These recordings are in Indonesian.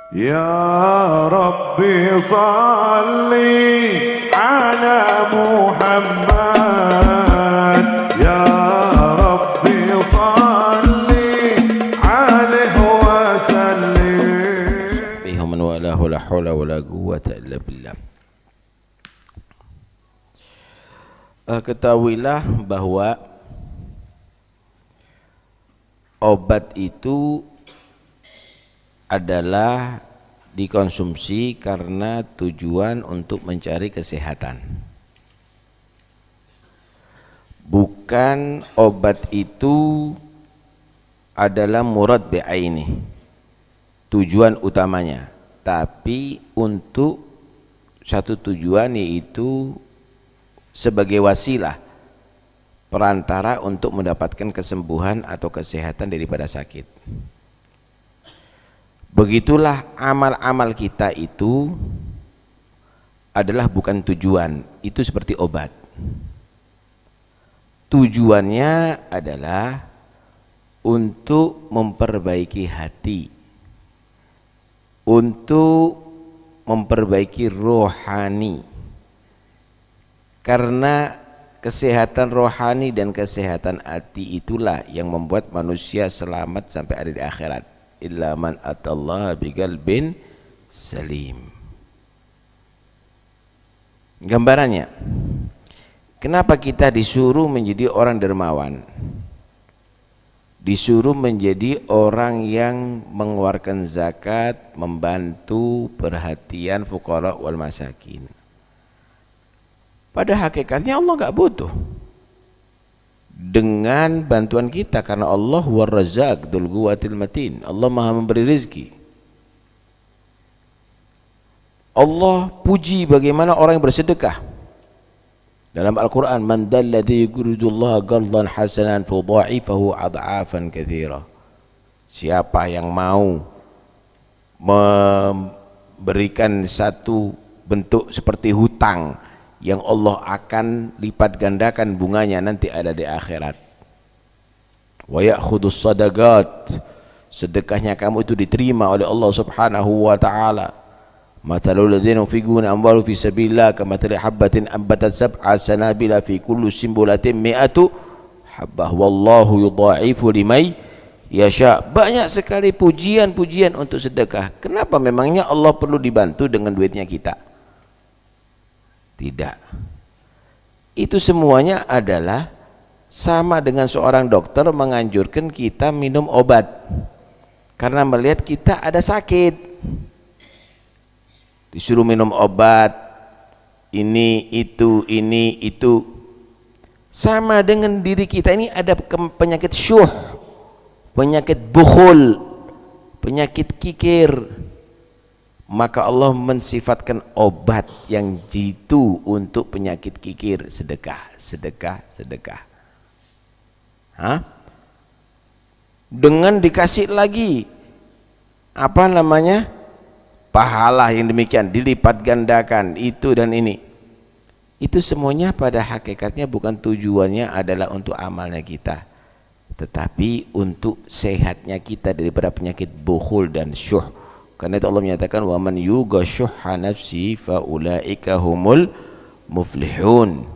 Ya Rabbi salli ala Muhammad, Ya Rabbi salli alaihi wa sallim. Bihuman wa la hawla wa la quwwata illa billah. Ketahuilah bahwa obat itu adalah dikonsumsi karena tujuan untuk mencari kesehatan. Bukan obat itu adalah murad bi'aini, tujuan utamanya, tapi untuk satu tujuan, yaitu sebagai wasilah, perantara untuk mendapatkan kesembuhan atau kesehatan daripada sakit. Begitulah amal-amal kita itu adalah bukan tujuan, itu seperti obat. Tujuannya adalah untuk memperbaiki hati, untuk memperbaiki rohani. Karena kesehatan rohani dan kesehatan hati itulah yang membuat manusia selamat sampai ada di akhirat. Illa man atallaha biqalbin salim. Gambarannya, kenapa kita disuruh menjadi orang dermawan, disuruh menjadi orang yang mengeluarkan zakat, membantu perhatian fuqara wal masakin? Pada hakikatnya Allah gak butuh dengan bantuan kita, karena Allah war-razzaq dzul quwwatil matin. Allah Maha memberi rezeki. Allah puji bagaimana orang yang bersedekah dalam Al-Qur'an, man dalladzi yuqridullaha qardan hasanan fudha'ifahu ad'afan katsira. Siapa yang mau memberikan satu bentuk seperti hutang yang Allah akan lipat gandakan bunganya nanti ada di akhirat. Wa ya'khudus sadaqat, sedekahnya kamu itu diterima oleh Allah Subhanahu wa taala. Mathalul ladzina yunfiquna amwalahum fi sabilillah kamathali habbatin ambatat sab'a sanabila fi kulli simbulatin mi'atu habbah wallahu yudha'ifu liman yasha. Banyak sekali pujian-pujian untuk sedekah. Kenapa memangnya Allah perlu dibantu dengan duitnya kita? Tidak. Itu semuanya adalah sama dengan seorang dokter menganjurkan kita minum obat karena melihat kita ada sakit, disuruh minum obat ini itu. Sama dengan diri kita ini ada penyakit syuh, penyakit bukhul, penyakit kikir, maka Allah mensifatkan obat yang jitu untuk penyakit kikir, sedekah. Dengan dikasih lagi pahala yang demikian, dilipat gandakan itu dan ini. Itu semuanya pada hakikatnya bukan tujuannya adalah untuk amalnya kita, tetapi untuk sehatnya kita daripada penyakit bukhul dan syuh. Karena itu Allah menyatakan wa man yuqa syuhha nafsi fa ulaika humul muflihun.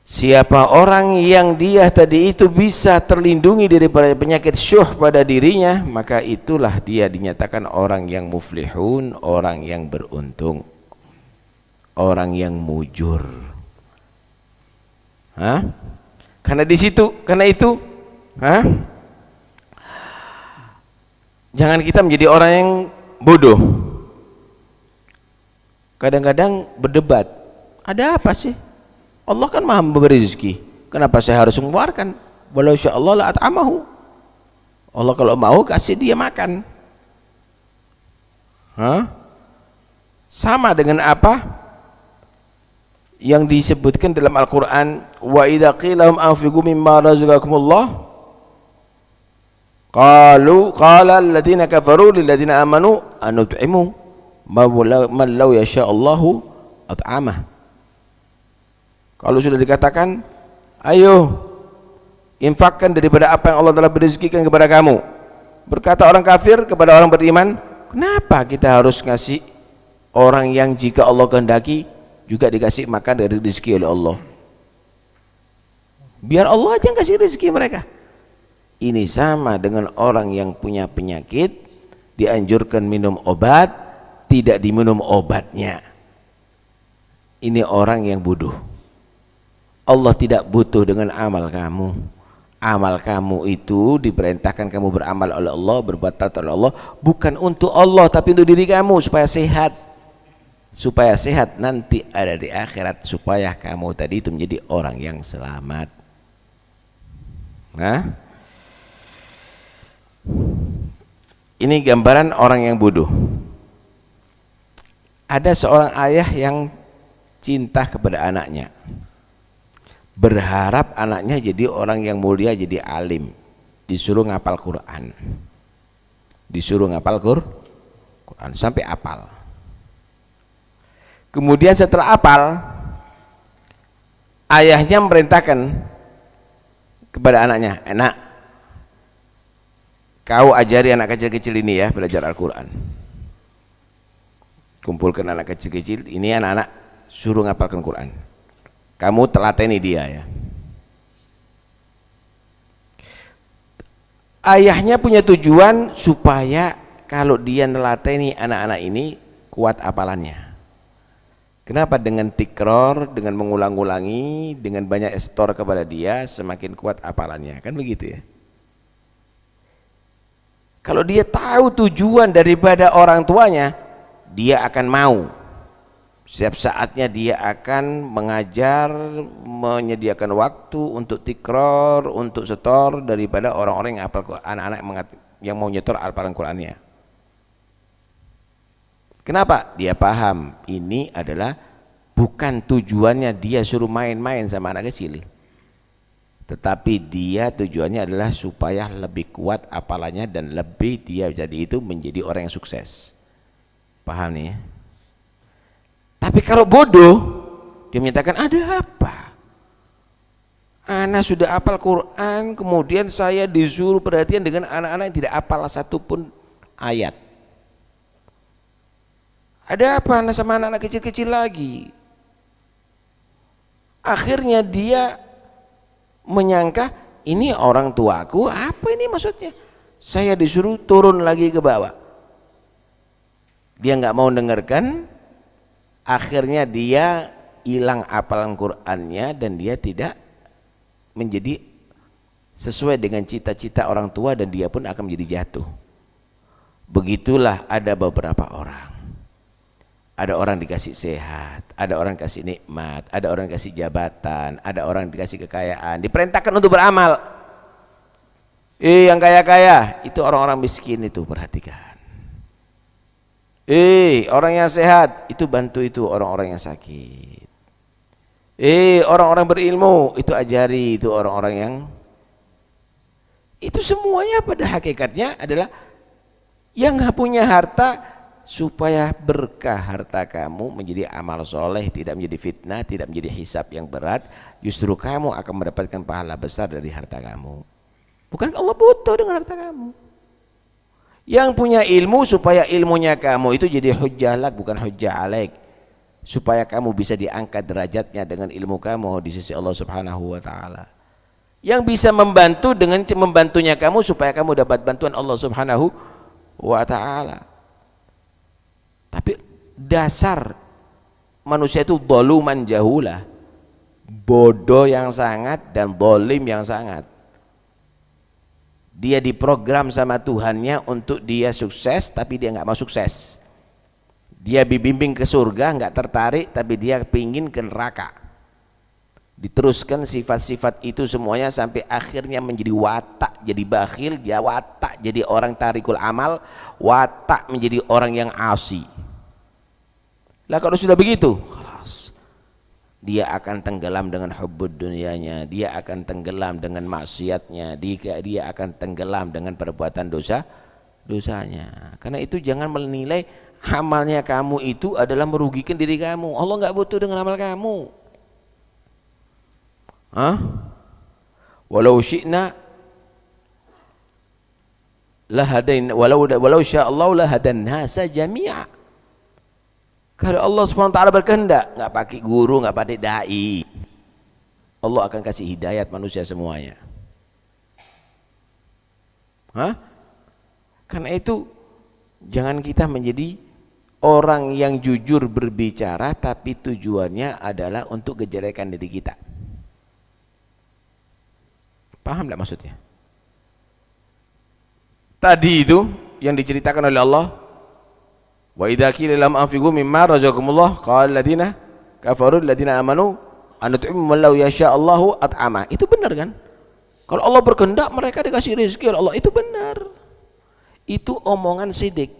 Siapa orang yang dia tadi itu bisa terlindungi daripada penyakit syuh pada dirinya, maka itulah dia dinyatakan orang yang muflihun, orang yang beruntung, orang yang mujur. Karena itu jangan kita menjadi orang yang bodoh. Kadang-kadang berdebat, ada apa sih? Allah kan Maha memberi rezeki, kenapa saya harus mengeluarkan? Walau sya'allah la at'amahu. Allah kalau mau kasih dia makan. Sama dengan apa yang disebutkan dalam Al-Quran, wa idza qila lahum anfiqu mimma razaqakumullah qala alladziina kafaru lil ladziina aamanu an nut'imu man law yasha Allahu at'amah. Kalau sudah dikatakan, ayo infakkan daripada apa yang Allah telah berezekikan kepada kamu, berkata orang kafir kepada orang beriman, Kenapa kita harus ngasih orang yang jika Allah kehendaki juga dikasih makan dari rezeki oleh Allah? Biar Allah aja yang kasih rezeki mereka. Ini sama dengan orang yang punya penyakit, dianjurkan minum obat, tidak diminum obatnya. Ini orang yang bodoh. Allah tidak butuh dengan amal kamu. Amal kamu itu diperintahkan kamu beramal oleh Allah, berbuat taat oleh Allah, bukan untuk Allah tapi untuk diri kamu supaya sehat. Supaya sehat nanti ada di akhirat, supaya kamu tadi itu menjadi orang yang selamat. Nah, ini gambaran orang yang bodoh. Ada seorang ayah yang cinta kepada anaknya, berharap anaknya jadi orang yang mulia, jadi alim, disuruh ngapal Quran, Quran sampai apal. Kemudian setelah apal, ayahnya memerintahkan kepada anaknya, enak, kau ajari anak kecil-kecil ini ya belajar Al-Quran. Kumpulkan anak kecil-kecil ini, anak-anak suruh ngapalkan Quran, kamu telateni dia ya. Ayahnya punya tujuan supaya kalau dia nelateni anak-anak ini kuat apalannya. Kenapa? Dengan tikror, dengan mengulang-ulangi, dengan banyak estor kepada dia, semakin kuat apalannya, kan begitu ya. Kalau dia tahu tujuan daripada orang tuanya, dia akan mau. Setiap saatnya dia akan mengajar, menyediakan waktu untuk tikror, untuk setor daripada orang-orang yang hafal, anak-anak yang mau nyetor hafalan Qurannya. Kenapa? Dia paham ini adalah bukan tujuannya dia suruh main-main sama anak kecil, tetapi dia tujuannya adalah supaya lebih kuat hafalannya dan lebih dia jadi itu menjadi orang yang sukses. Paham nih ya? Tapi kalau bodoh, dia menyatakan ada apa? Anak sudah hafal Quran, kemudian saya disuruh perhatian dengan anak-anak yang tidak hafal satupun ayat. Ada apa anak sama anak-anak kecil-kecil lagi? Akhirnya dia menyangka ini orang tuaku, apa ini maksudnya? Saya disuruh turun lagi ke bawah. Dia nggak mau dengarkan. Akhirnya dia hilang hafalan Qur'annya dan dia tidak menjadi sesuai dengan cita-cita orang tua dan dia pun akan menjadi jatuh. Begitulah ada beberapa orang. Ada orang dikasih sehat, ada orang dikasih nikmat, ada orang dikasih jabatan, ada orang dikasih kekayaan, diperintahkan untuk beramal. Yang kaya-kaya itu orang-orang miskin itu, perhatikan. Orang yang sehat itu bantu itu orang-orang yang sakit. Orang-orang berilmu itu ajari itu orang-orang yang, itu semuanya pada hakikatnya adalah yang nggak punya harta, supaya berkah harta kamu menjadi amal soleh, tidak menjadi fitnah, tidak menjadi hisab yang berat. Justru kamu akan mendapatkan pahala besar dari harta kamu. Bukan Allah butuh dengan harta kamu. Yang punya ilmu supaya ilmunya kamu itu jadi hujjah lak, bukan hujjah alaik, supaya kamu bisa diangkat derajatnya dengan ilmu kamu di sisi Allah Subhanahu wa ta'ala. Yang bisa membantu dengan membantunya kamu supaya kamu dapat bantuan Allah Subhanahu wa ta'ala. Tapi dasar manusia itu dzaluman jahulah, bodoh yang sangat dan zalim yang sangat. Dia diprogram sama Tuhannya untuk dia sukses, tapi dia nggak mau sukses. Dia dibimbing ke surga, nggak tertarik, tapi dia pingin ke neraka. Diteruskan sifat-sifat itu semuanya sampai akhirnya menjadi watak, jadi bakhil, dia watak jadi orang tarikul amal, watak menjadi orang yang asi. Lah kalau sudah begitu, khalas, dia akan tenggelam dengan hubbud dunianya, dia akan tenggelam dengan maksiatnya, dia akan tenggelam dengan perbuatan dosanya. Karena itu jangan menilai amalnya kamu itu adalah merugikan diri kamu. Allah nggak butuh dengan amal kamu. Walau syi'na lahadain walau sya'allahu lahadan nasa jami'a. Kalau Allah SWT berkehendak, nggak pakai guru, nggak pakai dai, Allah akan kasih hidayat manusia semuanya. Karena itu jangan kita menjadi orang yang jujur berbicara tapi tujuannya adalah untuk kejelekan diri kita. Paham tidak maksudnya? Tadi itu yang diceritakan oleh Allah, wa idza qila lam anfiqu mimma razaqakumullah qala alladziina kafaru alladziina amanu anut'imu man law yasha Allahu at'ama. Itu benar kan? Kalau Allah berkehendak mereka dikasih rezeki oleh Allah, itu benar. Itu omongan sidik.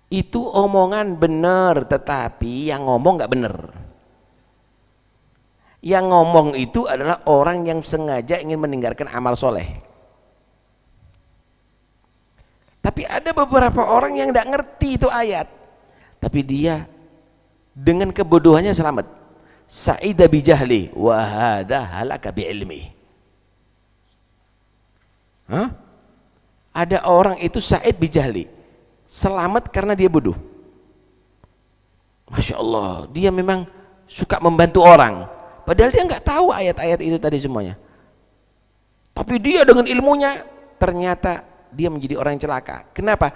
Itu omongan benar, tetapi yang ngomong nggak benar. Yang ngomong itu adalah orang yang sengaja ingin meninggalkan amal soleh. Tapi ada beberapa orang yang tidak ngerti itu ayat, tapi dia dengan kebodohannya selamat. Sa'ida bijahli wa hadha halaka bi'ilmi. Ada orang itu sa'id bijahli, selamat karena dia bodoh. Masya Allah, dia memang suka membantu orang, padahal dia nggak tahu ayat-ayat itu tadi semuanya. Tapi dia dengan ilmunya ternyata dia menjadi orang yang celaka. Kenapa?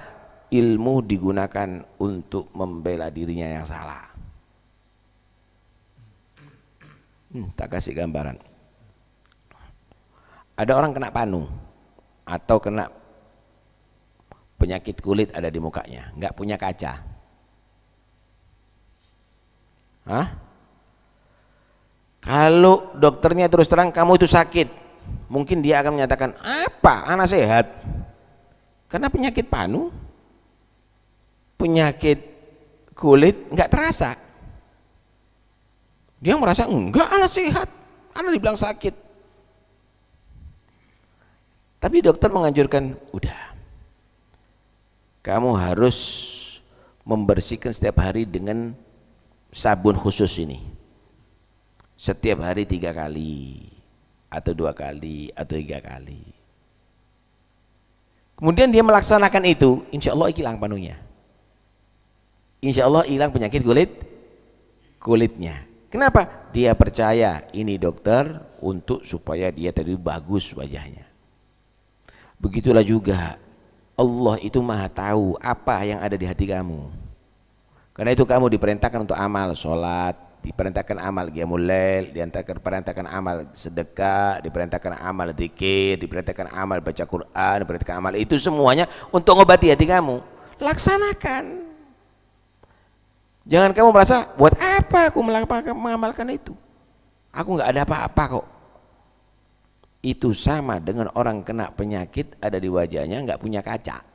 Ilmu digunakan untuk membela dirinya yang salah. Tak kasih gambaran. Ada orang kena panu atau kena penyakit kulit ada di mukanya, nggak punya kaca. Kalau dokternya terus terang kamu itu sakit, mungkin dia akan menyatakan, apa? Anak sehat. Karena penyakit panu, penyakit kulit nggak terasa. Dia merasa enggak, anak sehat, anak dibilang sakit. Tapi dokter menganjurkan, udah, kamu harus membersihkan setiap hari dengan sabun khusus ini. Setiap hari 3 kali, atau 2 kali, atau 3 kali. Kemudian dia melaksanakan itu, insya Allah hilang panunya. Insya Allah hilang penyakit kulitnya. Kenapa? Dia percaya ini dokter untuk supaya dia tadi bagus wajahnya. Begitulah juga Allah itu maha tahu apa yang ada di hati kamu. Karena itu kamu diperintahkan untuk amal sholat, diperintahkan amal qiyamul lail, diperintahkan amal sedekah, diperintahkan amal zikir, diperintahkan amal baca Quran, diperintahkan amal itu semuanya untuk mengobati hati kamu. Laksanakan. Jangan kamu merasa buat apa aku mengamalkan itu, aku nggak ada apa-apa kok. Itu sama dengan orang kena penyakit ada di wajahnya nggak punya kaca.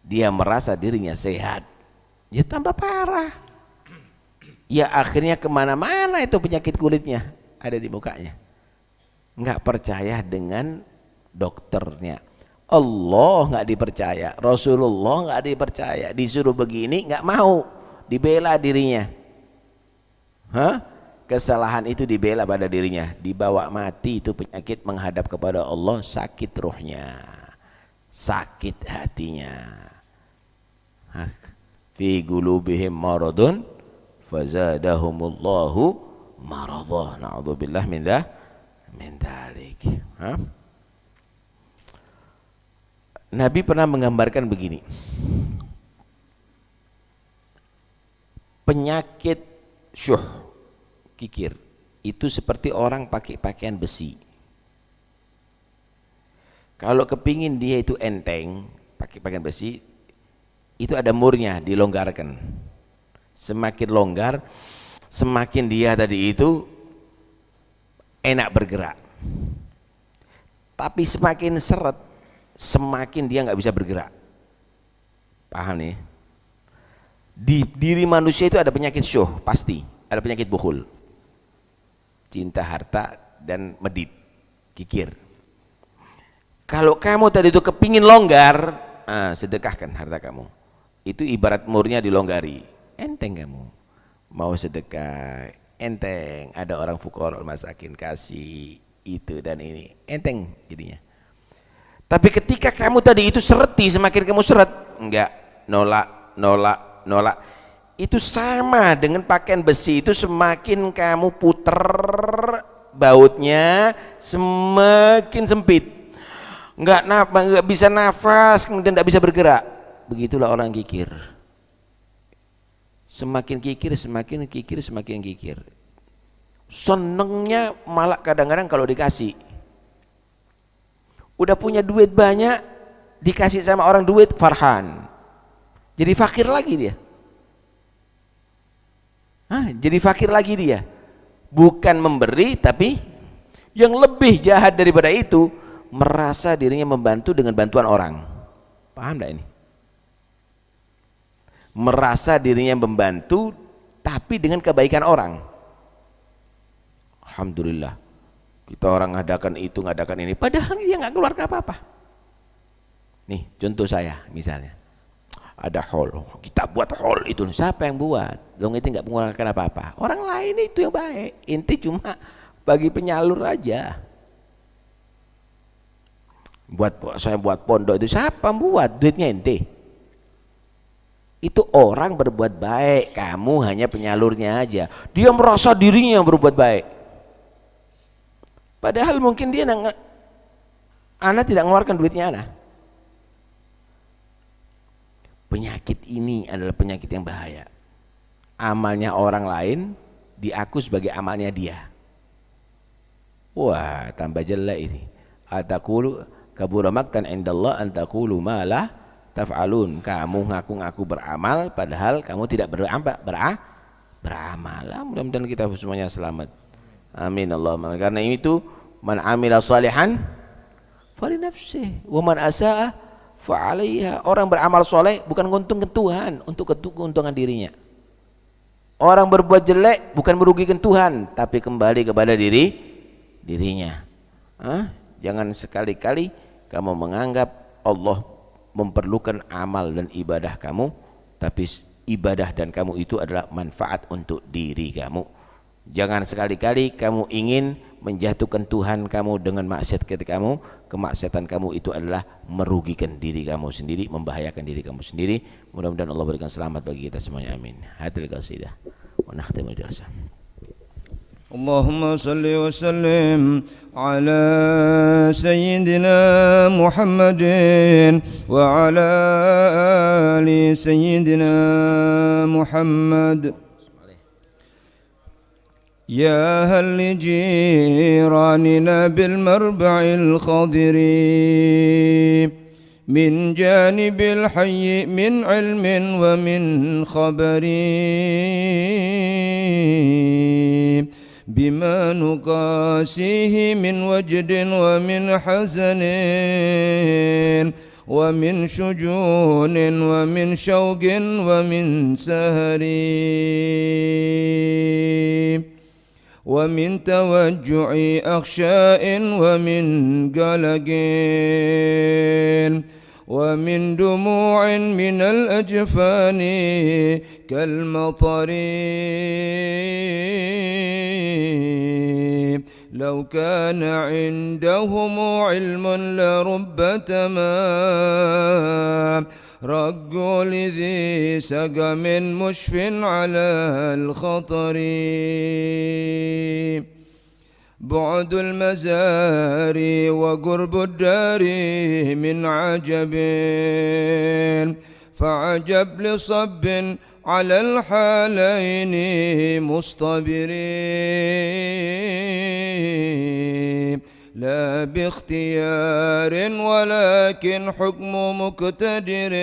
Dia merasa dirinya sehat, ya tambah parah. Ya akhirnya kemana-mana itu penyakit kulitnya ada di mukanya. Nggak percaya dengan dokternya. Allah nggak dipercaya, Rasulullah nggak dipercaya, disuruh begini nggak mau, dibela dirinya. Kesalahan itu dibela pada dirinya, dibawa mati itu penyakit menghadap kepada Allah, sakit ruhnya, sakit hatinya. Fi qulubihim maradun fazadahumullahu maradah. Na'udzubillah min dzalik. Nabi pernah menggambarkan begini. Penyakit syuh, kikir, itu seperti orang pakai pakaian besi. Kalau kepingin dia itu enteng, pakai pakaian besi, itu ada murnya, dilonggarkan. Semakin longgar, semakin dia tadi itu enak bergerak. Tapi semakin seret, semakin dia nggak bisa bergerak. Paham nih? Di diri manusia itu ada penyakit syuh, pasti ada penyakit bukhul, cinta harta dan medit, kikir. Kalau kamu tadi itu kepingin longgar, sedekahkan harta kamu. Itu ibarat murnya dilonggari, enteng kamu. Mau sedekah, enteng. Ada orang fuqara masakin kasih itu dan ini, enteng jadinya. Tapi ketika kamu tadi itu sereti, semakin kamu seret, enggak, nolak, nolak, nolak. Itu sama dengan pakaian besi, itu semakin kamu puter bautnya semakin sempit, enggak bisa nafas, kemudian enggak bisa bergerak. Begitulah orang kikir. Semakin kikir, semakin kikir, semakin kikir. Senengnya malah kadang-kadang kalau dikasih. Udah punya duit banyak, dikasih sama orang duit, farhan. Jadi fakir lagi dia. Jadi fakir lagi dia. Bukan memberi, tapi yang lebih jahat daripada itu, merasa dirinya membantu dengan bantuan orang. Paham enggak ini? Merasa dirinya membantu, tapi dengan kebaikan orang. Alhamdulillah, kita orang ngadakan itu, ngadakan ini, padahal dia nggak keluarkan apa-apa. Nih contoh saya misalnya, ada hall, kita buat hall itu, siapa yang buat? Dong itu nggak mengeluarkan apa-apa, orang lain itu yang baik, inti cuma bagi penyalur aja. Saya buat pondok itu, siapa buat? Duitnya inti. Itu orang berbuat baik, kamu hanya penyalurnya aja. Dia merasa dirinya yang berbuat baik, padahal mungkin dia anak tidak mengeluarkan duitnya anak. Penyakit ini adalah penyakit yang bahaya. Amalnya orang lain diaku sebagai amalnya dia. Wah, tambah jelek ini. Ataqulu kabura maqtan indallah an taqulu ma la taf'alun. Kamu ngaku-ngaku beramal padahal kamu tidak beramal. Mudah-mudahan kita semuanya selamat. Amin Allahumma. Karena itu, man amila salihan fali nafsih wa man asaa fa 'alaiha. Orang beramal soleh bukan untung ke Tuhan, untuk keuntungan dirinya. Orang berbuat jelek bukan merugikan Tuhan, tapi kembali kepada dirinya. Jangan sekali-kali kamu menganggap Allah memerlukan amal dan ibadah kamu, tapi ibadah dan kamu itu adalah manfaat untuk diri kamu. Jangan sekali-kali kamu ingin menjatuhkan Tuhan kamu dengan maksiat kamu. Kemaksiatan kamu itu adalah merugikan diri kamu sendiri, membahayakan diri kamu sendiri. Mudah-mudahan Allah berikan selamat bagi kita semuanya, amin. Hadil qasidah wa nakhtimu jalsa. اللهم صل وسلم على سيدنا محمد وعلى آل سيدنا محمد يا هل لجيراننا بالمربع الخضر من جانب الحي من علم ومن خبر بما نقاسيه من وجد ومن حزن ومن شجون ومن شوق ومن سهر ومن توجع أخشاء ومن قلق ومن دموع من الأجفان كالمطر لو كان عندهم علم لربما رقوا لذي سقم مشف على الخطر بعد المزار وقرب الدار من عجب فعجب لصب على الحالين مصطبر لا باختيار ولكن حكم مقتدر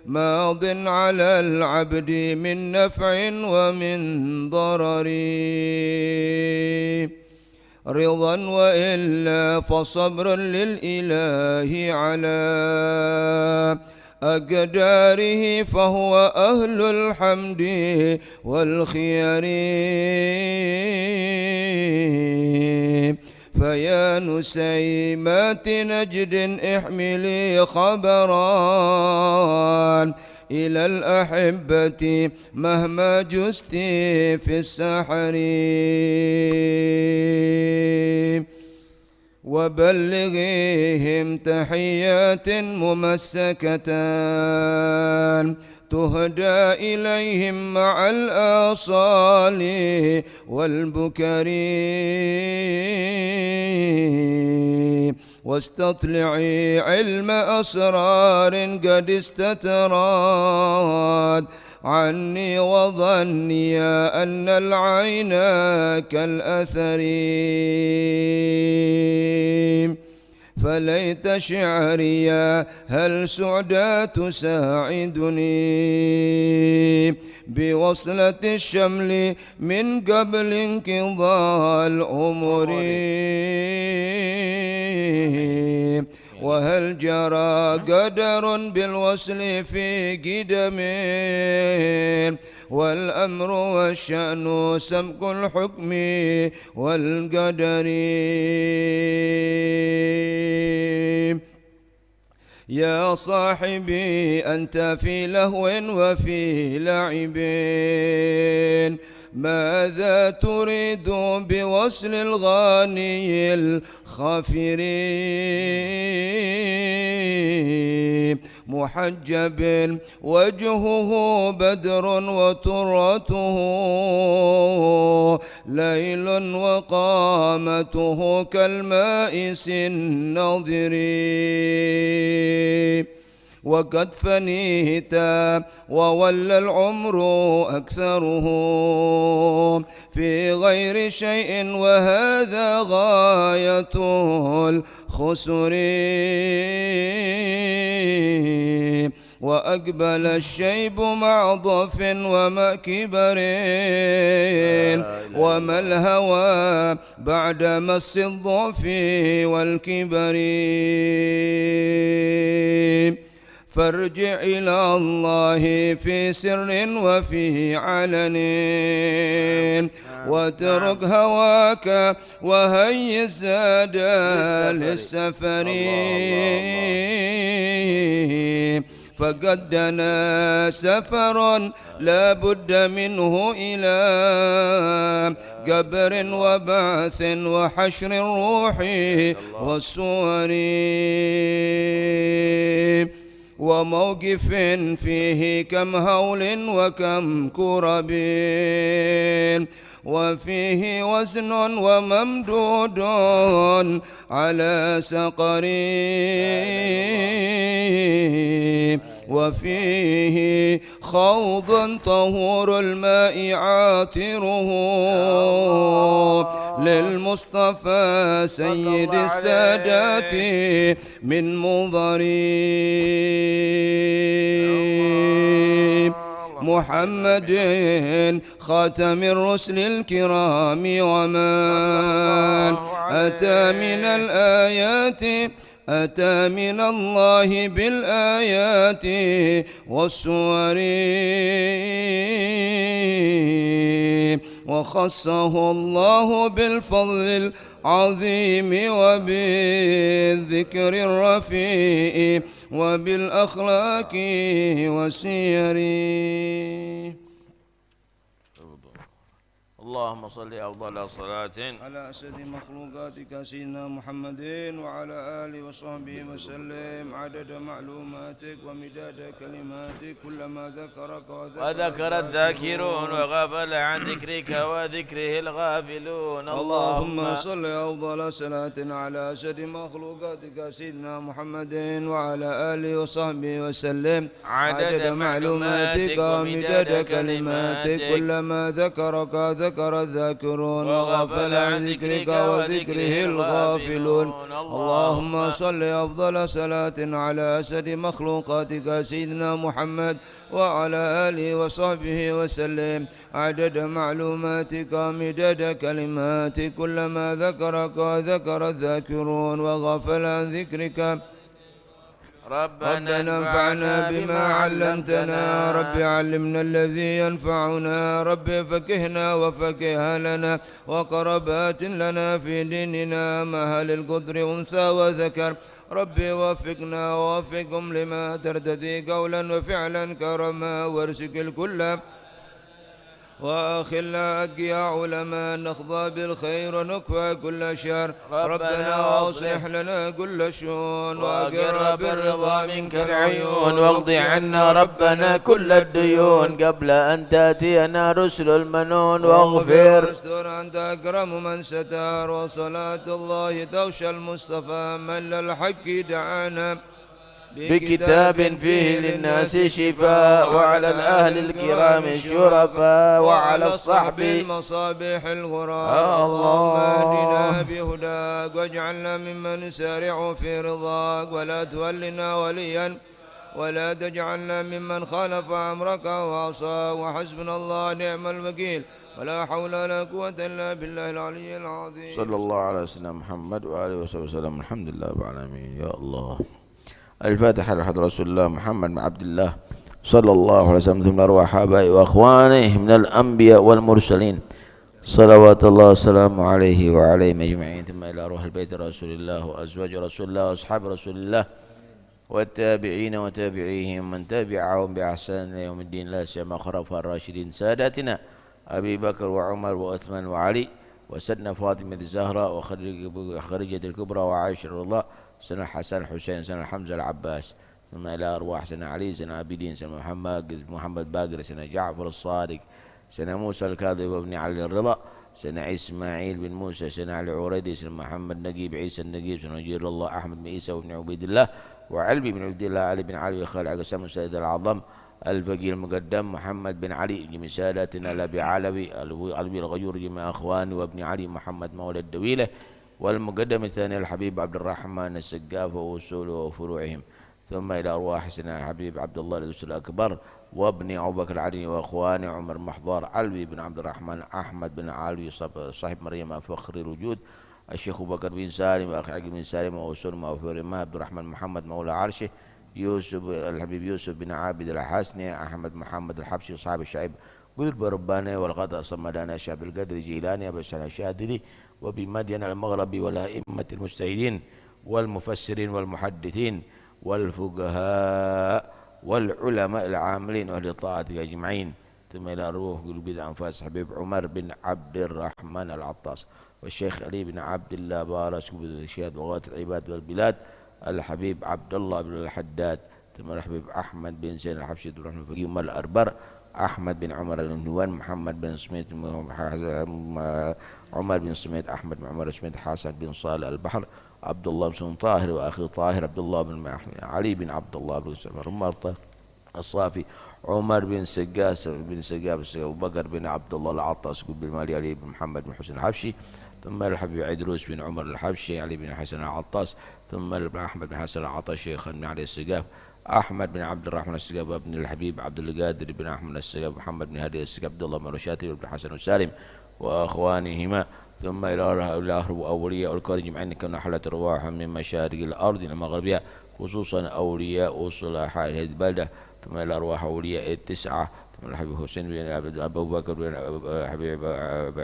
ماض على العبد من نفع ومن ضرر رضا وإلا فصبر للإله على أقداره فهو أهل الحمد والخيار فيا نسيمات نجد احملي خبرا إلى الأحبة مهما جزت في السحر وبلغيهم تحيات ممسكتان تهدى إليهم مع الآصال والبكر واستطلعي علم أسرار قد استترات عني وظني أن العين كالأثر فليت شعري هل سعدى تساعدني بوصلة الشمل من قبل انقضاء الأمور وهل جرى قدر بالوصل في قدم والأمر والشأن سبق الحكم والقدر يا صاحبي أنت في لهو وفي لعب ماذا تريد بوصل الغاني الخافر محجب وجهه بدر وترته ليل وقامته كالمائس النضر وقد فنيت وولى العمر أكثره في غير شيء وهذا غاية الخسر وأقبل الشيب مع ضف وما كبر وما الهوى بعد مس الضعف والكبر فارجع إلى الله في سر وفي علن واترك هواك وهيئ الزاد للسفر فقد دنا سفر لا بد منه إلى قبر وبعث وحشر الروح والصور وموقف فيه كم هول وكم كرب وفيه وزن وممدود على سقر وفيه خوض طهور الماء عاطره للمصطفى سيد السادات من مضري محمد خاتم الرسل الكرام ومن أتى من الآيات أتى من الله بالآيات والسور وخصه الله بالفضل العظيم وبالذكر الرفيع وبالأخلاق والسير. اللهم صل أفضل صلاة على أسد مخلوقاتك سيدنا محمد وعلى آله وصحبه وسلم عدد معلوماتك ومداد كلماتك كلما ذكرك وذكر الذاكرون وغفل عن ذكرك وذكره الغافلون. اللهم صل أفضل صلاة على أسد مخلوقاتك سيدنا محمد وعلى آله وصحبه وسلم عدد معلوماتك ومداد كلماتك كلما ذكرك ذكر الذاكرون وغفل عن ذكرك وذكره الغافلون. اللهم صل أفضل صلاة على أسد مخلوقاتك سيدنا محمد وعلى آله وصحبه وسلم عدد معلوماتك ومداد كلماتك كلما ذكرك وذكر الذاكرون وغفل عن ذكرك. ربنا انفعنا بما علمتنا رب علمنا الذي ينفعنا رب فكهنا وفكه لنا وقربات لنا في ديننا مهل القدر أنثى وذكر ربي وفقنا ووفقهم لما ترتدي قولا وفعلا كرما وارزق الكل وأخلا أتقياء علماء نخضى بالخير ونكفى كل شر ربنا وأصلح لنا كل شؤون وأقر بالرضا منك العيون واقض عنا ربنا كل الديون قبل أن تأتينا رسل المنون واغفر واستر أنت أكرم من ستار وصلاة الله تغشى المصطفى من للحق دعانا بكتاب فيه للناس شفاء وعلى الأهل الكرام الشرفاء وعلى الصحب المصابيح الغراء اللهم اهدنا بهداك واجعلنا ممن نسارع في رضاك ولا تولنا وليا ولا تجعلنا ممن خالف أمرك وعصاك وحسبنا الله نعم الوكيل ولا حول ولا قوة إلا بالله العلي العظيم. صلى الله على سيدنا محمد وآله وصحبه وسلم. الحمد لله رب العالمين. يا الله. الفاتحة لحضرة رسول الله محمد بن عبد الله صلى الله عليه وسلم ثم أرواح آبائه وأخوانه من الأنبياء والمرسلين صلوات الله وسلامه عليه وعليهم أجمعين، ثم إلى روح البيت رسول الله وأزواج رسول الله وأصحاب رسول الله والتابعين وتابعيهم من تبعهم بإحسان يوم الدين، لا سيما خلفاء الراشدين ساداتنا أبي بكر وعمر وعثمان وعلي وسيدنا فاطمة الزهراء وخديجة الكبرى وعائشة الله، سنة الحسن الحسين، سنة حمزة العباس، ثم إلى أرواح سنة علي، سنة عابدين، سنة محمد باقر، سنة جعفر الصادق، سنة موسى الكاظم وابن علي الرضا، سنة إسماعيل بن موسى، سنة علي عريدي، سنة محمد نقيب عيسى النقيب، سنة جير الله أحمد بن عيسى وابن عبيد الله وعلبي بن عبد الله، علي بن علي خالد عقسام السيد العظم الفقيه المقدم محمد بن علي جميع ساداتنا الأبي علوي علوي الغيور جميع أخواني وابن علي محمد مولى الدويلة، والمقدم الثاني الحبيب عبد الرحمن السقاف وأصوله وفروعهم، ثم إلى أرواح سيدنا الحبيب عبد الله الرسول الأكبر وابن أبو بكر العلي وأخواني عمر محضار علوي بن عبد الرحمن أحمد بن علوي صاحب مريم فخر الوجود، الشيخ أبو بكر بن سالم وأخي عقيل بن سالم وأصول وفروعهم، عبد الرحمن محمد مولى عرشه، يوسف الحبيب يوسف بن عابد الحسني، أحمد محمد الحبشي صاحب الشعب قلب رباني والغطاء صمدان شعب القدر جيلاني أبو سنة الشاذلي وبمدين المغرب والأئمة المجتهدين والمفسرين والمحدثين والفقهاء والعلماء العاملين وأهل طاعتك أجمعين، ثم إلى روح قلوب أنفاس حبيب عمر بن عبد الرحمن العطاس والشيخ علي بن عبد الله بارس الشهاد وغاية العباد والبلاد الحبيب عبد الله بن الحداد، ثم الحبيب أحمد بن زين الحبشي عبد الرحمن الفقيه الأربر، أحمد بن عمر النوان، محمد بن سميت، عمر بن سميت، أحمد بن عمر سميت، حسن بن صالح البحر، عبد الله بن طاهر وأخي طاهر، عبد الله بن علي بن عبد الله بن عمر الصافي، عمر بن سقاس بن سقاس، أبو بكر بن عبد الله العطاس بن مالي، علي بن محمد بن حسين الحبشي، ثم الحبيب عيدروس بن عمر الحبشي، علي بن حسن العطاس، ثم أحمد بن حسن العطاس شيخا بن علي السقاف، أحمد بن عبد الرحمن السقاف وابن الحبيب عبد القادر بن أحمد السقاف، محمد بن هادي السقاف، عبد الله بن رشاتي بن حسن وسالم وأخوانهما، ثم إلى أولياء الكريم جمعين كنا حلت رواحهم من مشارق الأرض إلى مغربها، خصوصا أولياء صلاح هذه البلدة، ثم إلى أرواح أولياء التسعة، ثم الحبيب حسين بن أبو بكر بن حبيب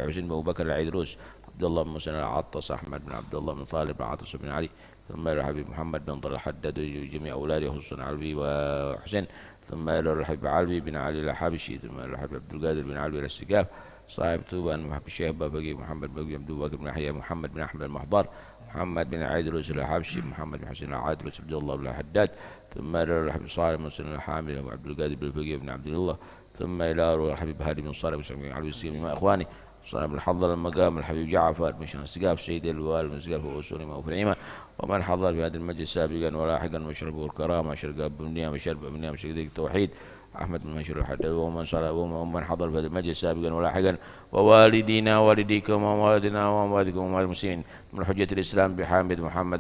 حسين بن أبو بكر العيدروس، عبد الله بن مسلم العطاس، أحمد بن عبد الله بن طالب بن عاطس بن علي، ثم إلى الحبيب محمد بن طلال الحداد وجميع أولاده خصوصا علوي وحسين، ثم إلى الحبيب علوي بن علي الحبشي، ثم إلى الحبيب عبد القادر بن علوي السقاف صاحب طوبان، محمد الشيخ بابقي، محمد بن عبد بكر بن يحيى، محمد بن أحمد المحضار، محمد بن عيدروس الحبشي، محمد بن حسين العادروس، عبد الله بن الحداد، ثم إلى الحبيب صالح بن مسلم الحامل وعبد القادر بن الفقيه بن عبد الله، ثم إلى الحبيب هادي بن صالح بن علوي السقاف مع إخواني صاحب الحضر المقام الحبيب جعفر بن السقاف سيد الوالد بن السقاف وأصولهم وفرعهما، ومن حضر في هذا المجلس سابقا ولاحقا مشربه الكرامة شرق أبنية مشرب أبنية مشرق التوحيد أحمد بن مشهور الحداد، ومن حضر في هذا المجلس سابقا ولاحقا ووالدينا ووالديكم ووالدنا ووالدكم ووالد المسلمين من حجة الإسلام بحامد محمد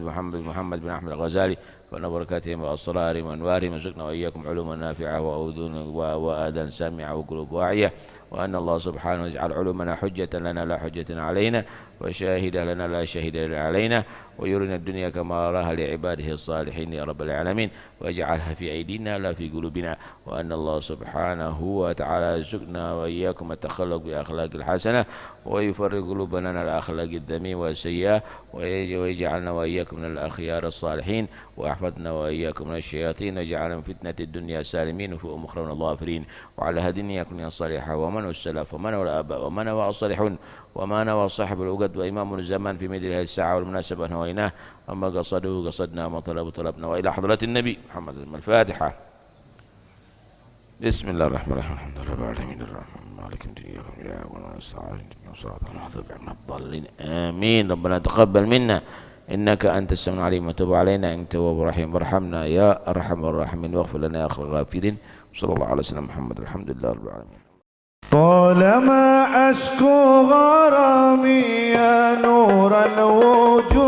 بن أحمد الغزالي، وبركاتهم وأسرارهم وأنوارهم، وزقنا وإياكم علوما نافعة وأذن وآذان سامعة وقلوب واعية، وأن الله سبحانه يجعل علومنا حجة لنا لا حجة علينا، وشاهدة لنا لا شاهد علينا، ويرنا الدنيا كما راها لعباده الصالحين يا رب العالمين، ويجعلها في أيدينا لا في قلوبنا، وأن الله سبحانه وتعالى يرزقنا وإياكم التخلق بأخلاق الحسنة، ويفرق قلوبنا الأخلاق الذميمة والسيئة، ويجعلنا وإياكم من الأخيار الصالحين، واحفظنا وإياكم من الشياطين واجعلنا من فتنة الدنيا سالمين وفي أخرى الغافرين وعلى هدينا يكون الصالحة ومن السلف ومن الآباء ومن الصالحون وما نوى صاحب الوقت وإمام الزمان في مثل هذه الساعة والمناسبة نويناه أما قصده قصدنا وما طلبه طلبنا وإلى حضرة النبي محمد الفاتحة. بسم الله الرحمن الرحيم الحمد لله رب العالمين الرحمن مالك يوم ولا نستعين صراط المحضر من الضالين آمين. ربنا تقبل منا إنك أنت السميع العليم وتب علينا إنك تواب رحيم وارحمنا يا أرحم الراحمين واغفر لنا يا خير الغافرين. صلى الله على سيدنا محمد الحمد لله رب العالمين. طالما أشكو غرامي يا نور الوجود